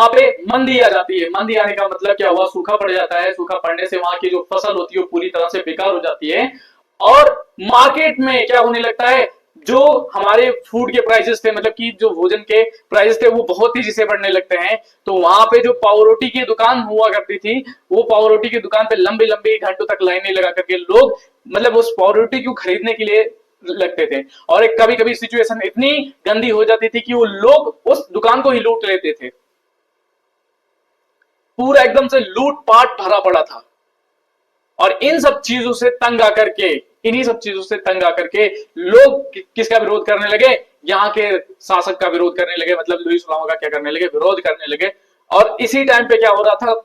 पे मंदी आ जाती है। मंदी आने का मतलब क्या हुआ, सूखा पड़ जाता है। सूखा पड़ने से वहां की जो फसल होती है वो पूरी तरह से बेकार हो जाती है। और मार्केट में क्या होने लगता है, जो हमारे फूड के प्राइसेस थे, मतलब कि जो भोजन के प्राइसेस थे वो बहुत तेजी से बढ़ने लगते हैं। तो वहां पे जो पाव रोटी की दुकान हुआ करती थी, वो पाव रोटी की दुकान पे लंबी लंबी घंटों तक लाइनें लगा करके लोग मतलब उस पाव रोटी को खरीदने के लिए लगते थे। और एक कभी कभी सिचुएशन इतनी गंदी हो जाती थी कि वो लोग उस दुकान को ही लूट लेते थे। पूरा एकदम से लूटपाट भरा पड़ा था। और इन सब चीजों से तंग आकर के, इन्हीं सब चीजों से तंग आकर के लोग किसका विरोध करने लगे, यहाँ के शासक का विरोध करने लगे, मतलब लुइस ओबामा का क्या करने लगे, विरोध करने लगे। और इसी टाइम पे क्या हो रहा था,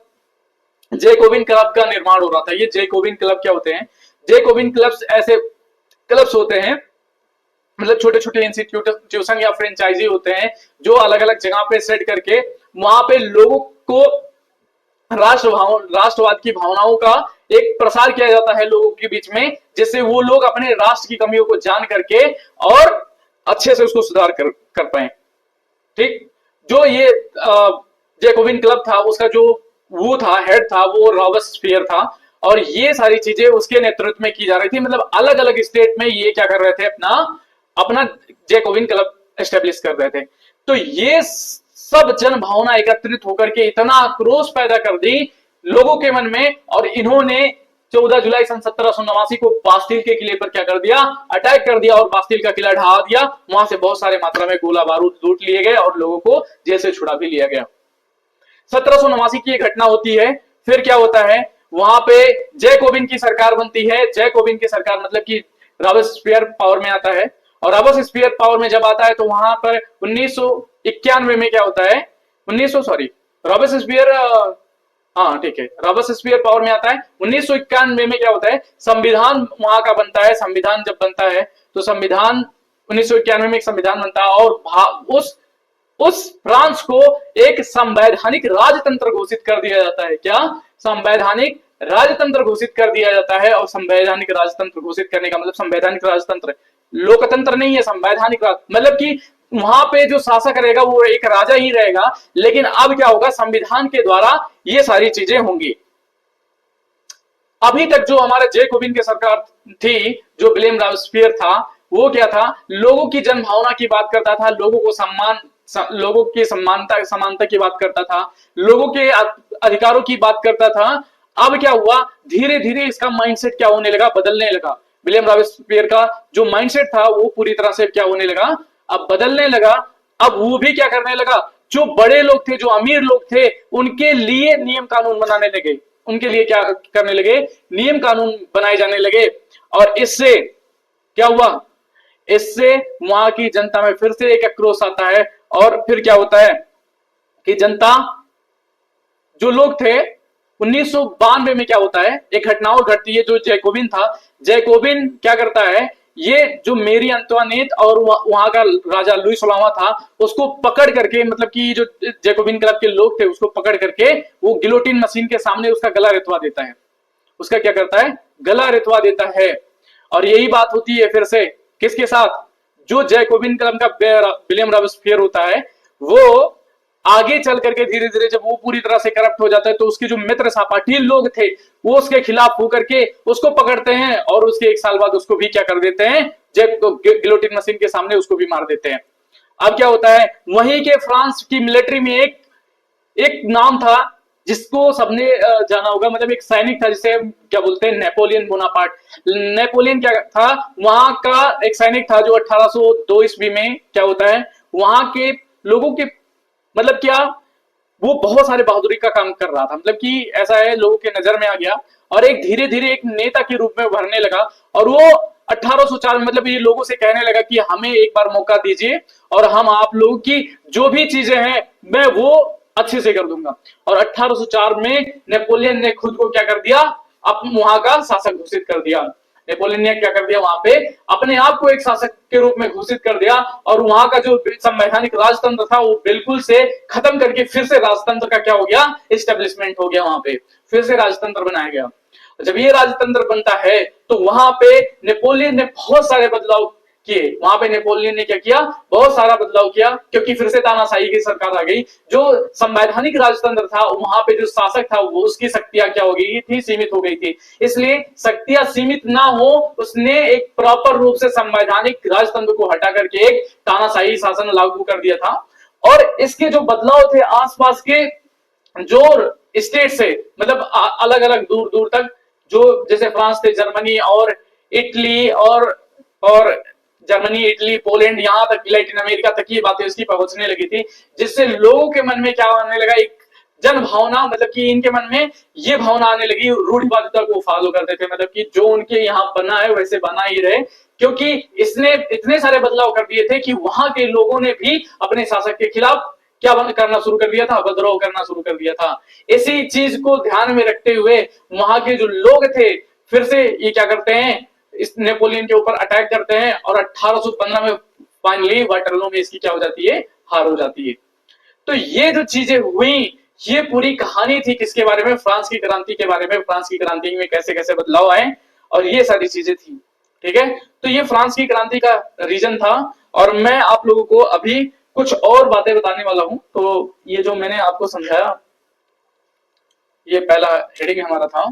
जैकोबिन क्लब का निर्माण हो रहा था। ये जैकोबिन क्लब क्या होते हैं, जैकोबिन क्लब्स ऐसे क्लब्स होते हैं, मतलब छोटे छोटे इंस्टीट्यूशन या फ्रेंचाइजी होते हैं जो अलग अलग जगह पे सेट करके वहां पे लोगों को राष्ट्रवाद की भावनाओं का एक प्रसार किया जाता है लोगों के बीच में, जिससे वो लोग अपने राष्ट्र की कमियों को जान करके और अच्छे से उसको सुधार कर पाए। ठीक, जो ये जैकोबिन क्लब था उसका जो वो था, हेड था, वो रॉबर्टस्पियर था। और ये सारी चीजें उसके नेतृत्व में की जा रही थी, मतलब अलग अलग स्टेट में ये क्या कर रहे थे, अपना अपना जैकोबिन क्लब एस्टेब्लिश कर रहे थे। तो ये सब जन भावना एकत्रित होकर के इतना आक्रोश पैदा कर दी लोगों के मन में, और इन्होंने 14 जुलाई सन 1789 को बास्टिल के किले पर क्या कर दिया, अटैक कर दिया और बास्टिल का किला ढहा दिया। वहां से बहुत सारे मात्रा में गोला बारूद लूट लिए गए और लोगों को जेल से छुड़ा भी लिया गया। 1789 की एक घटना होती है। फिर क्या होता है, वहां पे जैकोबिन की सरकार बनती है। जैकोबिन की सरकार मतलब कि रॉबर्टस्पियर पावर में आता है। और रॉबर्टस्पियर पावर में जब आता है तो वहां पर 1991 में क्या होता है, 1900 सॉरी रॉबर्टस्पियर, हाँ ठीक है, रॉबर्टस्पियर पावर में आता है। 1991 में क्या होता है, संविधान वहां का बनता है। संविधान जब बनता है तो संविधान 1991 में एक संविधान बनता है और उस फ्रांस को एक संवैधानिक राजतंत्र घोषित कर दिया जाता है। क्या? संवैधानिक राजतंत्र घोषित कर दिया जाता है। और संवैधानिक राजतंत्र घोषित करने का मतलब संवैधानिक राजतंत्र लोकतंत्र नहीं है, संवैधानिक मतलब कि वहां पे जो शासक रहेगा वो एक राजा ही रहेगा, लेकिन अब क्या होगा, संविधान के द्वारा ये सारी चीजें होंगी। अभी तक जो हमारा जैकोबिन की सरकार थी, जो विलियम रॉबेस्पियर था, वो क्या था, लोगों की जनभावना की बात करता था, लोगों को लोगों की समानता की बात करता था, लोगों के अधिकारों की बात करता था। अब क्या हुआ, धीरे धीरे इसका माइंडसेट क्या होने लगा, बदलने लगा। विलियम रॉबेस्पियर का जो माइंडसेट था वो पूरी तरह से क्या होने लगा, अब बदलने लगा। अब वो भी क्या करने लगा, जो बड़े लोग थे, जो अमीर लोग थे, उनके लिए नियम कानून बनाने लगे, उनके लिए क्या करने लगे, नियम कानून बनाए जाने लगे। और इससे क्या हुआ, इससे वहां की जनता में फिर से एक आक्रोश आता है। और फिर क्या होता है कि जनता, जो लोग थे, 1992 में क्या होता है, एक घटना और घटती है। जो जैकोबिन था, जैकोबिन क्या करता है, ये जो मेरी अंतोनेट और वहां का राजा लुई 16वां था, उसको पकड़ करके, मतलब कि जो जैकोबिन क्लब के लोग थे उसको पकड़ करके वो गिलोटिन मशीन के सामने उसका गला रेतवा देता है। उसका क्या करता है, गला रेतवा देता है। और यही बात होती है फिर से किसके साथ, जो जैकोबिन क्लब का विलियम रॉबेस्पियर होता है, वो आगे चल करके धीरे धीरे जब वो पूरी तरह से करप्ट हो जाता है, तो उसके जो मित्र सहपाठी लोग थे वो उसके खिलाफ होकर के उसको पकड़ते हैं और उसके 1 साल बाद उसको भी क्या कर देते हैं, गिलोटिन मशीन के सामने उसको भी मार देते हैं। अब क्या होता है, वहीं के फ्रांस की मिलिट्री में एक नाम था जिसको सबने जाना होगा, मतलब एक सैनिक था जिसे क्या बोलते हैं, नेपोलियन बोनापार्ट। नेपोलियन क्या था, वहां का एक सैनिक था जो 1802 ईस्वी में क्या होता है, वहां के लोगों के मतलब क्या, वो बहुत सारे बहादुरी का काम कर रहा था, मतलब कि ऐसा है, लोगों के नजर में आ गया और एक धीरे धीरे एक नेता के रूप में उभरने लगा। और वो 1804 में मतलब ये लोगों से कहने लगा कि हमें एक बार मौका दीजिए और हम आप लोगों की जो भी चीजें हैं मैं वो अच्छे से कर दूंगा। और 1804 में नेपोलियन ने खुद को क्या कर दिया, अपने वहां का शासक घोषित कर दिया। नेपोलियन ने क्या कर दिया, वहां पे अपने आप को एक शासक के रूप में घोषित कर दिया और वहां का जो संवैधानिक राजतंत्र था वो बिल्कुल से खत्म करके फिर से राजतंत्र का क्या हो गया, एस्टेब्लिशमेंट हो गया, वहां पे फिर से राजतंत्र बनाया गया। जब ये राजतंत्र बनता है तो वहां पे नेपोलियन ने बहुत सारे बदलाव किए। वहां पे नेपोलियन ने क्या किया, बहुत सारा बदलाव किया, क्योंकि फिर से तानाशाही की सरकार आ गई। जो संवैधानिक राजतंत्र था वहां पे जो शासक था वो उसकी शक्तियां क्या हो गई थी, सीमित हो गई थी। इसलिए शक्तियां सीमित ना हो, उसने एक प्रॉपर रूप से संवैधानिक राजतंत्र को हटा करके एक तानाशाही शासन लागू कर दिया था। और इसके जो बदलाव थे आसपास के जो स्टेट से, मतलब अलग अलग दूर दूर तक, जो जैसे फ्रांस थे, जर्मनी और इटली और जर्मनी, इटली, पोलैंड, यहां तक लैटिन अमेरिका तक की बातें उसकी पहुंचने लगी थी, जिससे लोगों के मन में क्या आने लगा, एक जन भावना, मतलब कि इनके मन में ये भावना आने लगी, रूढ़िवादिता को फॉलो करते थे, मतलब कि जो उनके यहाँ बना है वैसे बना ही रहे, क्योंकि इसने इतने सारे बदलाव कर दिए थे कि वहां के लोगों ने भी अपने शासक के खिलाफ क्या करना शुरू कर दिया था, विद्रोह करना शुरू कर दिया था। इसी चीज को ध्यान में रखते हुए वहां के जो लोग थे फिर से ये क्या करते हैं, इस नेपोलियन के ऊपर अटैक करते हैं और 1815 में फाइनली वाटरलू में इसकी क्या हो जाती है, हार हो जाती है। तो ये जो चीजें हुई, ये पूरी कहानी थी किसके बारे में, फ्रांस की क्रांति के बारे में। फ्रांस की क्रांति में कैसे कैसे बदलाव आए और ये सारी चीजें थी, ठीक है। तो ये फ्रांस की क्रांति का रीजन था और मैं आप लोगों को अभी कुछ और बातें बताने वाला हूं। तो ये जो मैंने आपको समझाया, ये पहला हेडिंग हमारा था,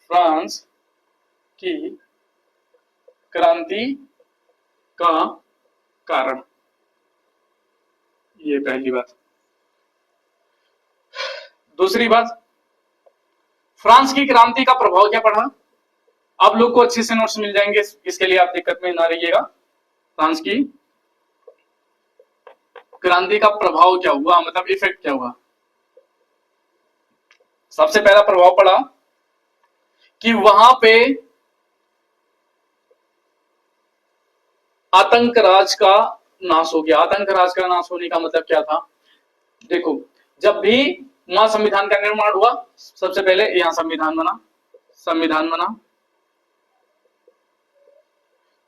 फ्रांस की क्रांति का कारण, ये पहली बात। दूसरी बात, फ्रांस की क्रांति का प्रभाव क्या पड़ा। आप लोग को अच्छे से नोट्स मिल जाएंगे, इसके लिए आप दिक्कत में ना रहिएगा। फ्रांस की क्रांति का प्रभाव क्या हुआ, मतलब इफेक्ट क्या हुआ। सबसे पहला प्रभाव पड़ा कि वहां पे आतंक राज का नाश हो गया। आतंक राज का नाश होने का मतलब क्या था, देखो, जब भी वहां संविधान का निर्माण हुआ, सबसे पहले यहां संविधान बना, संविधान बना,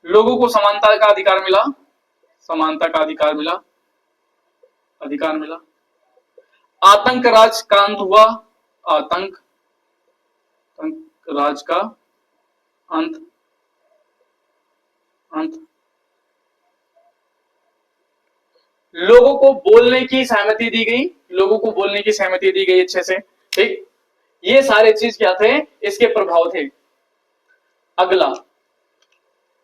लोगों को समानता का अधिकार मिला, समानता का अधिकार मिला, अधिकार मिला। आतंक राज का अंत हुआ, आतंक राज का अंत, अंत। लोगों को बोलने की सहमति दी गई, लोगों को बोलने की सहमति दी गई अच्छे से, ठीक। ये सारे चीज क्या थे, इसके प्रभाव थे। अगला,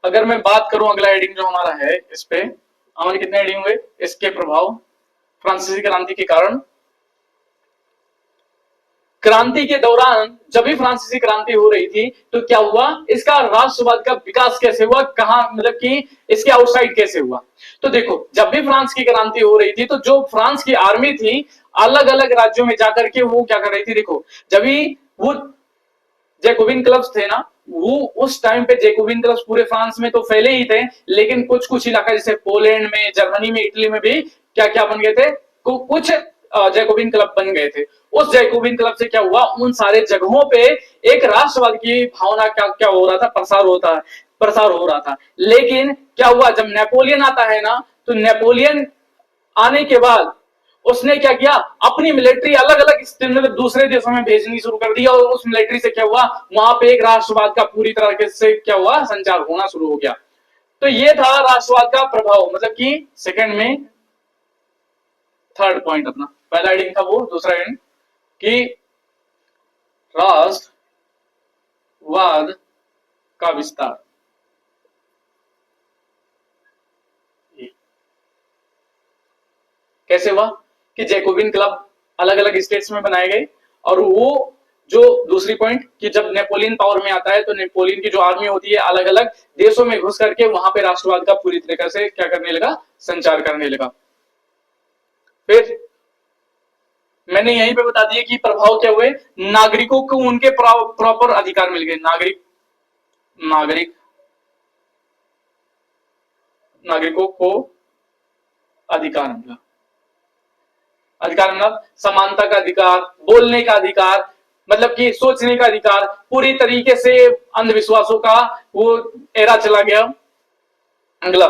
अगर मैं बात करूं, अगला हेडिंग जो हमारा है, इस पे हमारे कितने हेडिंग हुए, इसके प्रभाव फ्रांसीसी क्रांति के कारण। क्रांति के दौरान जब भी फ्रांसीसी क्रांति हो रही थी तो क्या हुआ, इसका राष्ट्रवाद का विकास कैसे हुआ, कहां मतलब कि इसके आउटसाइड कैसे हुआ। तो देखो, जब भी फ्रांस की क्रांति हो रही थी तो जो फ्रांस की आर्मी थी अलग अलग राज्यों में जाकर के वो क्या कर रही थी, देखो जब भी वो जैकोबिन क्लब्स थे ना, वो उस टाइम पे जैकोबिन क्लब्स पूरे फ्रांस में तो फैले ही थे, लेकिन कुछ कुछ इलाका जैसे पोलैंड में, जर्मनी में, इटली में भी क्या क्या बन गए थे, कुछ जैकोबिन क्लब बन गए थे। उस जैकोबिन क्लब से क्या हुआ, उन सारे जगहों पे एक राष्ट्रवाद की भावना क्या क्या हो रहा था, प्रसार हो रहा था। लेकिन क्या हुआ, जब नेपोलियन आता है ना, तो नेपोलियन आने के बाद उसने क्या किया, अपनी मिलिट्री अलग अलग मतलब दूसरे देशों में भेजनी शुरू कर दी, और उस मिलिट्री से क्या हुआ, वहां पे एक राष्ट्रवाद का पूरी तरह से क्या हुआ, संचार होना शुरू हो गया। तो ये था राष्ट्रवाद का प्रभाव, मतलब कि सेकंड में थर्ड पॉइंट अपना, पहला हेडिंग था वो, दूसरा हेडिंग कि राष्ट्रवाद का विस्तार। कैसे हुआ कि जैकोबिन क्लब अलग अलग स्टेट्स में बनाए गए, और वो जो दूसरी पॉइंट कि जब नेपोलियन पावर में आता है तो नेपोलियन की जो आर्मी होती है अलग अलग देशों में घुस करके वहां पे राष्ट्रवाद का पूरी तरीके से क्या करने लगा, संचार करने लगा। फिर मैंने यहीं पे बता दिया कि प्रभाव क्या हुए, नागरिकों को उनके प्रॉपर अधिकार मिल गए, नागरिक नागरिक नागरिकों को अधिकार मिला, अधिकार मतलब समानता का अधिकार, बोलने का अधिकार, मतलब कि सोचने का अधिकार, पूरी तरीके से अंधविश्वासों का वो एरा चला गया। अगला,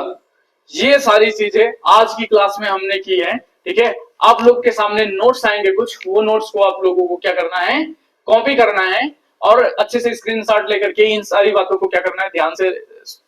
ये सारी चीजें आज की क्लास में हमने की है, ठीक है। आप लोग के सामने नोट्स आएंगे कुछ, वो नोट्स को आप लोगों को क्या करना है, कॉपी करना है, और अच्छे से स्क्रीनशॉट लेकर के इन सारी बातों को क्या करना है, ध्यान से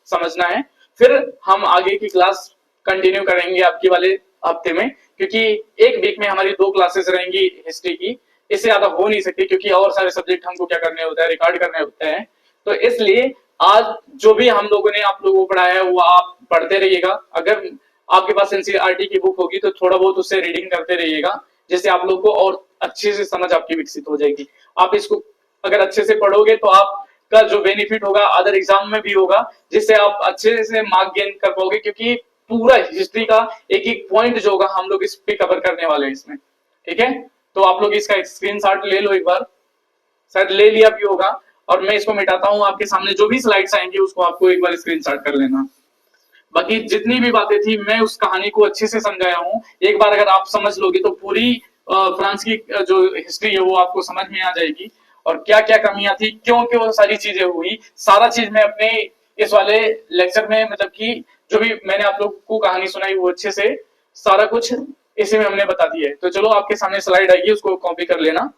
समझना है। फिर हम आगे की क्लास कंटिन्यू करेंगे आपकी वाले हफ्ते में, क्योंकि एक वीक में हमारी 2 क्लासेस रहेंगी हिस्ट्री की, इससे ज्यादा हो नहीं सकती, क्योंकि और सारे सब्जेक्ट हमको क्या करने होता है, रिकॉर्ड करने होते हैं। तो इसलिए आज जो भी हम लोगों ने आप लोगों को पढ़ाया है वो आप पढ़ते रहिएगा। अगर आपके पास एनसीईआरटी की बुक होगी तो थोड़ा बहुत उससे रीडिंग करते रहिएगा, जिससे आप लोग को और अच्छे से समझ आपकी विकसित हो जाएगी। आप इसको अगर अच्छे से पढ़ोगे तो आपका जो बेनिफिट होगा अदर एग्जाम में भी होगा, जिससे आप अच्छे से मार्क गेन कर पाओगे, क्योंकि पूरा हिस्ट्री का एक एक पॉइंट जो होगा हम लोग इस पे कवर करने वाले हैं इसमें, ठीक है। तो आप लोग इसका स्क्रीनशॉट ले लो एक बार, शायद ले लिया भी होगा, और मैं इसको मिटाता हूं, आपके सामने जो भी स्लाइड्स आएंगे उसको आपको एक बार स्क्रीनशॉट कर लेना। बाकी जितनी भी बातें थी मैं उस कहानी को अच्छे से समझाया हूं, एक बार अगर आप समझ लोगे तो पूरी फ्रांस की जो हिस्ट्री है वो आपको समझ में आ जाएगी, और क्या क्या कमियां थी, क्यों क्यों सारी चीजें हुई, सारा चीज मैं अपने इस वाले लेक्चर में, मतलब कि जो भी मैंने आप लोग को कहानी सुनाई वो अच्छे से सारा कुछ इसी में हमने बता दिया है। तो चलो आपके सामने स्लाइड आएगी, उसको कॉपी कर लेना।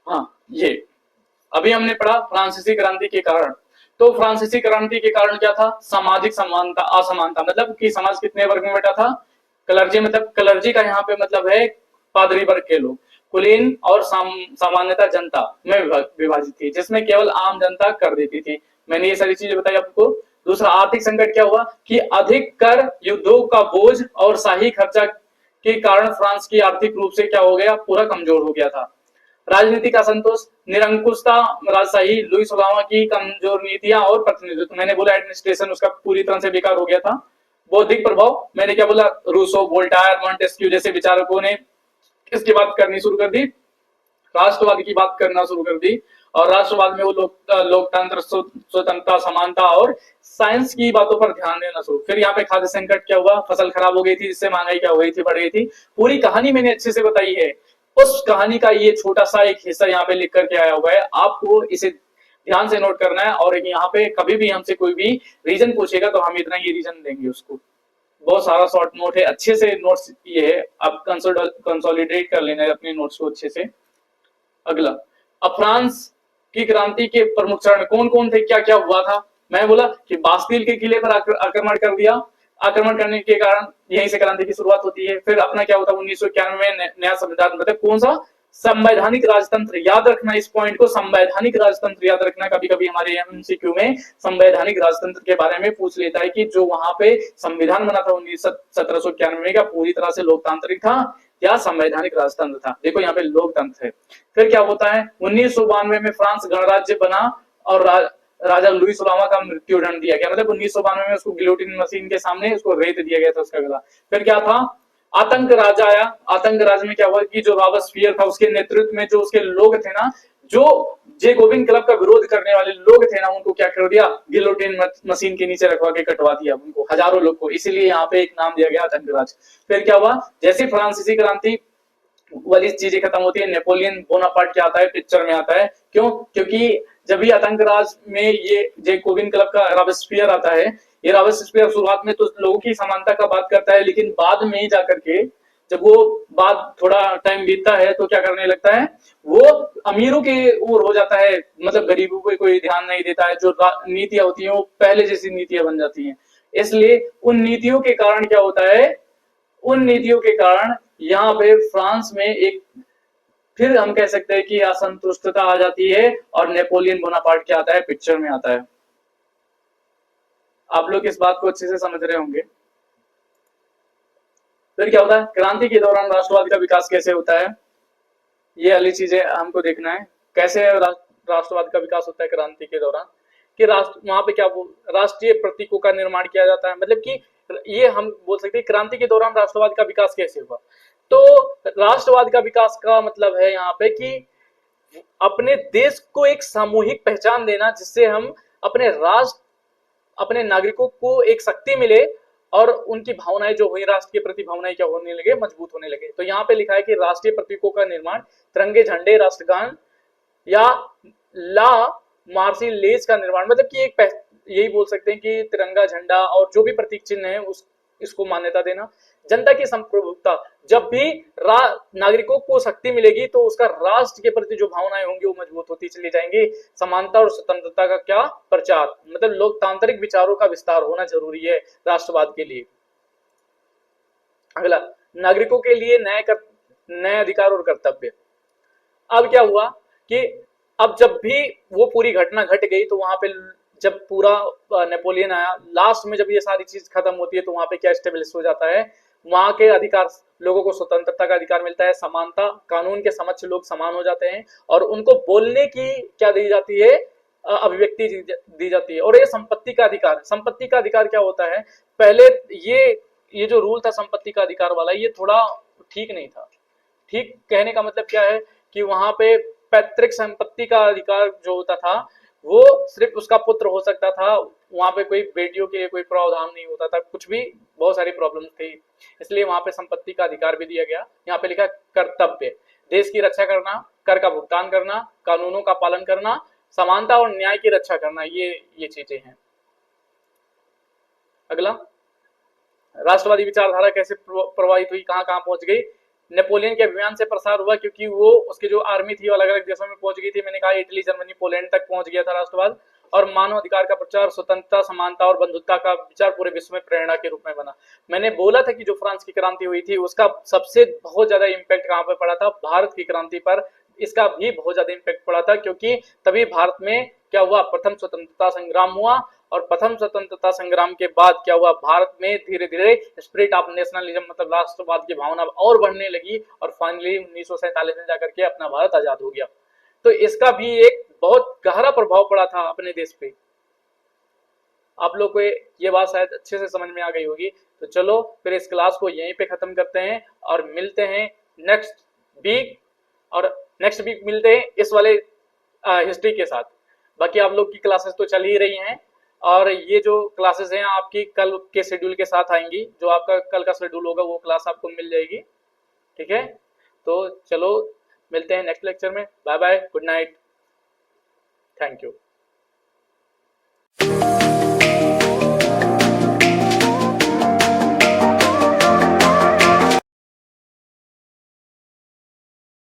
हाँ, ये अभी हमने पढ़ा फ्रांसीसी क्रांति के कारण। तो फ्रांसीसी क्रांति के कारण क्या था, सामाजिक समानता असमानता, मतलब कि समाज कितने वर्ग में बटा था, कलर्जी, मतलब कलर्जी का यहाँ पे मतलब है पादरी वर्ग के लोग, कुलीन और सामान्यता जनता में विभाजित थी, जिसमें केवल आम जनता कर देती थी। मैंने ये सारी चीजें बताई आपको। दूसरा, आर्थिक संकट क्या हुआ कि अधिक कर, युद्धों का बोझ और शाही खर्चा के कारण फ्रांस की आर्थिक रूप से क्या हो गया, पूरा कमजोर हो गया था। राजनीतिक असंतोष, निरंकुशता, राजशाही, लुई सुलावा की कमजोर नीतियां और प्रतिनिधित्व, मैंने बोला एडमिनिस्ट्रेशन उसका पूरी तरह से बेकार हो गया था। बौद्धिक प्रभाव, मैंने क्या बोला, रूसो, वोल्टायर, मॉन्टेस्क्यू जैसे विचारकों ने किसकी बात करनी शुरू कर दी, राष्ट्रवाद की बात करना शुरू कर दी। और राष्ट्रवाद में वो लोकतंत्र, स्वतंत्रता, समानता और साइंस की बातों पर ध्यान देना शुरू। फिर यहाँ पे खाद्य संकट क्या हुआ, फसल खराब हो गई थी, जिससे महंगाई क्या हो गई थी, बढ़ गई थी। पूरी कहानी मैंने अच्छे से बताई है, उस कहानी का ये छोटा सा एक हिस्सा यहाँ पे लिख करके आया हुआ है, आपको इसे ध्यान से नोट करना है। और यहाँ पे कभी भी हमसे कोई भी रीजन पूछेगा तो हम इतना ही रीजन देंगे उसको। बहुत सारा शॉर्ट नोट है, अच्छे से नोट्स ये है, आप कंसोलिडेट कर लेना है अपने नोट्स को अच्छे से। अगला, अब फ्रांस की क्रांति के प्रमुख चरण कौन कौन थे, क्या क्या हुआ था। मैं बोला कि बास्तील के किले पर आक्रमण कर दिया, आक्रमण करने के कारण यहीं से क्रांति की शुरुआत होती है। फिर अपना क्या होता है 1991 में नया संविधान, मतलब कौन सा, संवैधानिक राजतंत्र। याद रखना इस पॉइंट को, संवैधानिक राजतंत्र याद रखना। कभी कभी हमारे एमसीक्यू में संवैधानिक राजतंत्र के बारे में पूछ लेता है कि जो वहां पे संविधान बना था 1791 का, पूरी तरह से लोकतांत्रिक था या संवैधानिक राजतंत्र था। देखो यहाँ पे लोकतंत्र है। फिर क्या होता है 1992 में फ्रांस गणराज्य बना और राजा लुईस लामा का मृत्यु दंड दिया गया, मतलब 1992 में उसको गिलोटिन मशीन के सामने उसको रेत दिया गया था उसका गला। फिर क्या था, आतंक राज आया। आतंक राज में क्या हुआ कि जो रॉबस्पियर था उसके नेतृत्व में जो उसके लोग थे ना, जो जेकोबिन क्लब का विरोध करने वाले लोग थे ना, उनको क्या कर दिया, गिलोटिन मशीन के नीचे रखवा के कटवा दिया उनको, हजारों लोग को। इसीलिए यहाँ पे एक नाम दिया गया आतंक राज। फिर क्या हुआ, जैसे फ्रांसीसी क्रांति वाली चीजें खत्म होती है, नेपोलियन बोनापार्ट क्या आता है पिक्चर में आता है। क्यों, क्योंकि जब भी आतंक राज में ये जेकोबिन क्लब का रॉबस्पियर आता है, ये रॉबस्पियर शुरुआत में तो लोगों की समानता का बात करता है, लेकिन बाद में जाकर के जब वो बात थोड़ा टाइम बीतता है तो क्या करने लगता है, वो अमीरों के ओर हो जाता है, मतलब गरीबों को कोई ध्यान नहीं देता है। जो नीतियां होती हैं वो पहले जैसी नीतियां बन जाती हैं। इसलिए उन नीतियों के कारण क्या होता है, उन नीतियों के कारण यहाँ पे फ्रांस में एक, फिर हम कह सकते हैं कि असंतुष्टता आ जाती है और नेपोलियन बोनापार्ट क्या आता है पिक्चर में आता है। आप लोग इस बात को अच्छे से समझ रहे होंगे। फिर क्या होता है, क्रांति के दौरान राष्ट्रवाद का विकास कैसे होता है, ये वाली चीजें हमको देखना है। कैसे राष्ट्रवाद का विकास होता है क्रांति के दौरान, कि राष्ट्र वहां पे क्या राष्ट्रीय प्रतीकों का निर्माण किया जाता है। मतलब कि ये हम बोल सकते हैं क्रांति के दौरान राष्ट्रवाद का विकास कैसे हुआ। तो राष्ट्रवाद का विकास का मतलब है यहाँ पे कि अपने देश को एक सामूहिक पहचान देना, जिससे हम अपने राष्ट्र, अपने नागरिकों को एक शक्ति मिले और उनकी भावनाएं जो हुई, राष्ट्र के प्रति भावनाएं क्या होने लगे, मजबूत होने लगे। तो यहाँ पे लिखा है कि राष्ट्रीय प्रतीकों का निर्माण, तिरंगे, झंडे, राष्ट्रगान या ला मार्सिलेज का निर्माण, मतलब कि एक यही बोल सकते हैं कि तिरंगा, झंडा और जो भी प्रतीक चिन्ह है उस इसको मान्यता देना। जनता की संप्रभुता, जब भी नागरिकों को शक्ति मिलेगी तो उसका राष्ट्र के प्रति जो भावनाएं होंगी वो मजबूत होती चली जाएंगी। समानता और स्वतंत्रता का क्या प्रचार, मतलब लोकतांत्रिक विचारों का विस्तार होना जरूरी है राष्ट्रवाद के लिए। अगला, नागरिकों के लिए नए अधिकार और कर्तव्य। अब क्या हुआ कि अब जब भी वो पूरी घटना घट गई तो वहां पे जब पूरा नेपोलियन आया, लास्ट में जब ये सारी चीज खत्म होती है तो वहां पे क्या स्टेब्लिश हो जाता है, वहां के अधिकार, लोगों को स्वतंत्रता का अधिकार मिलता है, समानता, कानून के समक्ष लोग समान हो जाते हैं और उनको बोलने की क्या दी जाती है, अभिव्यक्ति दी जाती है। और ये संपत्ति का अधिकार, संपत्ति का अधिकार क्या होता है, पहले ये जो रूल था संपत्ति का अधिकार वाला, ये थोड़ा ठीक नहीं था। ठीक कहने का मतलब क्या है कि वहां पे पैतृक संपत्ति का अधिकार जो होता था वो सिर्फ उसका पुत्र हो सकता था, वहां पे कोई बेटियों के लिए कोई प्रावधान नहीं होता था, कुछ भी बहुत सारी प्रॉब्लम थी, इसलिए वहां पे संपत्ति का अधिकार भी दिया गया। यहाँ पे लिखा कर्तव्य, देश की रक्षा करना, कर का भुगतान करना, कानूनों का पालन करना, समानता और न्याय की रक्षा करना, ये चीजें हैं। अगला, राष्ट्रवादी विचारधारा कैसे प्रभावित हुई, कहां कहां पहुंच गई। नेपोलियन के अभियान से प्रसार हुआ, क्योंकि वो उसकी जो आर्मी थी वो अलग अलग देशों में पहुंच गई थी। मैंने कहा इटली, जर्मनी, पोलैंड तक पहुंच गया था राष्ट्रवाद। और मानव अधिकार का प्रचार, स्वतंत्रता, समानता और बंधुत्वता का विचार पूरे विश्व में प्रेरणा के रूप में बना। मैंने बोला था कि जो फ्रांस की क्रांति हुई थी उसका सबसे बहुत ज्यादा इम्पैक्ट कहां पर पड़ा था, भारत की क्रांति पर। इसका भी बहुत ज्यादा इम्पैक्ट पड़ा था, क्योंकि तभी भारत में क्या हुआ, प्रथम स्वतंत्रता संग्राम हुआ। और प्रथम स्वतंत्रता संग्राम के बाद क्या हुआ, भारत में धीरे धीरे स्पिरिट ऑफ नेशनलिज्म, मतलब राष्ट्रवाद की भावना और बढ़ने लगी और फाइनली 1947 में जाकर के अपना भारत आजाद हो गया। तो इसका भी एक बहुत गहरा प्रभाव पड़ा था अपने देश पे। आप लोग को ये बात शायद अच्छे से समझ में आ गई होगी। तो चलो फिर इस क्लास को यहीं पे खत्म करते हैं और मिलते हैं नेक्स्ट वीक और नेक्स्ट वीक मिलते हैं इस वाले हिस्ट्री के साथ। बाकी आप लोग की क्लासेस तो चल ही रही हैं और ये जो क्लासेस हैं आपकी कल के शेड्यूल के साथ आएंगी, जो आपका कल का शेड्यूल होगा वो क्लास आपको मिल जाएगी। ठीक है, तो चलो मिलते हैं नेक्स्ट लेक्चर में। Bye bye, good night, thank you.